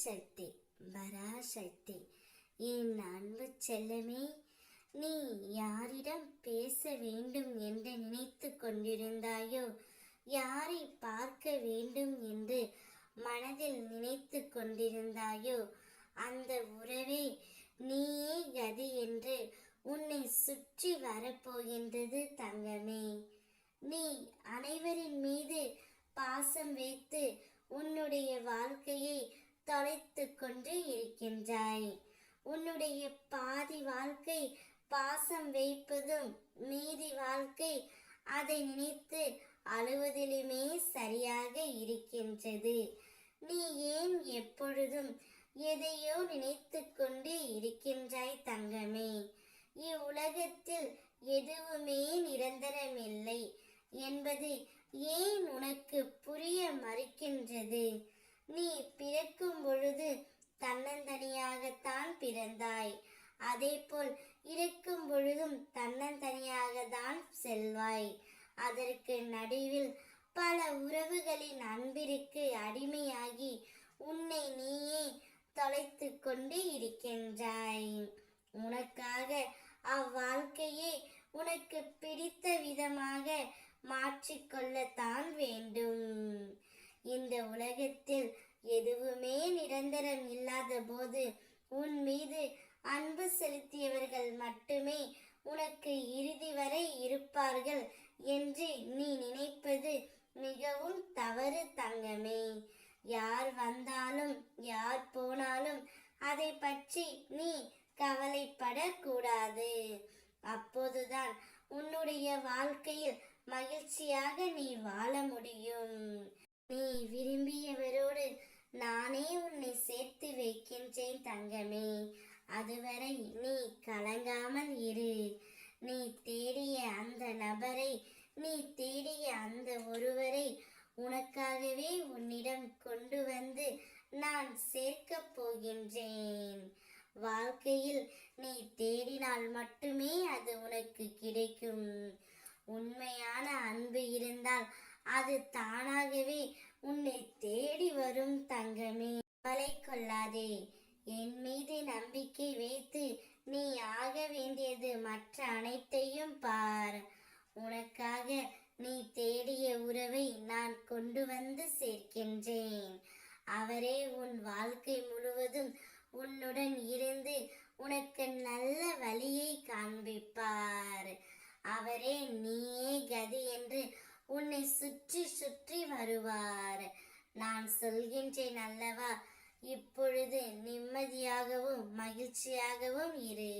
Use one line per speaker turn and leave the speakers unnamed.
சக்தி பராசக்தி. என் அன்பு செல்லமே, நீ யாரிடம் பேச வேண்டும் என்று நினைத்து கொண்டிருந்தாயோ, யாரை பார்க்க வேண்டும் என்று மனதில் நினைத்து கொண்டிருந்தாயோ, அந்த உறவே நீயே கதி என்று உன்னை சுற்றி வரப்போகின்றது தங்கமே. நீ அனைவரின் மீது பாசம் வைத்து உன்னுடைய வாழ்க்கையை தொலைத்து கொண்டு இருக்கின்றாய். உன்னுடைய பாதி வாழ்க்கை பாசம் வைப்பதும், மீதி வாழ்க்கை அதை நினைத்து அழுவதிலுமே சரியாக இருக்கின்றது. நீ ஏன் எப்பொழுதும் எதையோ நினைத்து கொண்டு இருக்கின்றாய் தங்கமே? இவ்வுலகத்தில் எதுவுமே நிரந்தரமில்லை என்பது ஏன் உனக்கு புரிய மறுக்கின்றது? நீ பிறக்கும் பொழுது தன்னந்தனியாகத்தான் பிறந்தாய். அதேபோல் இருக்கும் பொழுதும் தன்னந்தனியாகத்தான் செல்வாய். அதற்கு நடுவில் பல உறவுகளின் அன்பிற்கு அடிமையாகி உன்னை நீயே தொலைத்து கொண்டு இருக்கின்றாய். உனக்காக அவ்வாழ்க்கையை உனக்கு பிடித்த விதமாக மாற்றிக்கொள்ளத்தான் வேண்டும். இந்த உலகத்தில் எதுவுமே நிரந்தரம் இல்லாத போது உன் மீது அன்பு செலுத்தியவர்கள் மட்டுமே உனக்கு இறுதி வரை இருப்பார்கள் என்று நீ நினைப்பது மிகவும் தவறு தங்கமே. யார் வந்தாலும் யார் போனாலும் அதை பற்றி நீ கவலைப்படக்கூடாது. அப்போதுதான் உன்னுடைய வாழ்க்கையில் மகிழ்ச்சியாக நீ வாழ முடியும். நீ விரும்பியவரோடு நானே உன்னை சேர்த்து வைக்கின்றேன் தங்கமே. அதுவரை நீ கலங்காமல் இரு. நீ தேடிய அந்த நபரை, நீ தேடிய அந்த ஒருவரை உனக்காகவே உன்னிடம் கொண்டு வந்து நான் சேர்க்கப் போகின்றேன். வாழ்க்கையில் நீ தேடினால் மட்டுமே அது உனக்கு கிடைக்கும். உண்மையான அன்பு இருந்தால் அது தானாகவே உன்னை தேடி வரும் தங்கமே. கவலை கொள்ளாதே. என் மீது நம்பிக்கை வைத்து நீ ஆக வேண்டியது மற்ற அனைத்தையும் பார். உனக்காக நீ தேடிய உறவை நான் கொண்டு வந்து சேர்க்கின்றேன். அவரே உன் வாழ்க்கை முழுவதும் உன்னுடன் இருந்து உனக்கு நல்ல வழியை காண்பிப்பார். அவரே நீயே கதி என்று உன்னை சுற்றி சுற்றி வருவார். நான் சொல்கின்றேன் அல்லவா, இப்பொழுது நிம்மதியாகவும் மகிழ்ச்சியாகவும் இரு.